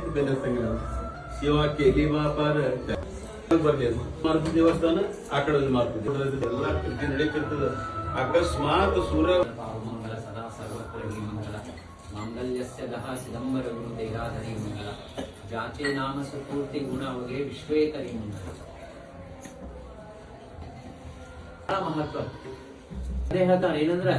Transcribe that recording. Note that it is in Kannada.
आयत बेदस्तंग सेवा केली बापार ಬರ್ಲಿ ಮಾರುತಿ ದೇವಸ್ಥಾನ ಆ ಕಡೆ ಒಂದು ಮಾರುತಿ ಎಲ್ಲ ಕೃತಿ ನಡೀತಿರ್ತದ ಅಕಸ್ಮಾತ್ ಸೂರ್ಯ ಮಂಗಲ ಸದಾ ಸರ್ವತ್ರ ಮಂಗಲ ಮಾಂಗಲ್ಯಸ್ಯ ದಹ ಸಿದಂಬರ ಗುರು ದೇಗಾಧರಿ ಮಂಗಲ ಜಾಚೆ ನಾಮ ಸುಪೂರ್ತಿ ಗುಣ ಅವಗೆ ವಿಶ್ವೇಕರಿ ಮಂಗಲ ಮಹತ್ವ ಅದೇ ಹೇಳ್ತಾನೆ ಏನಂದ್ರೆ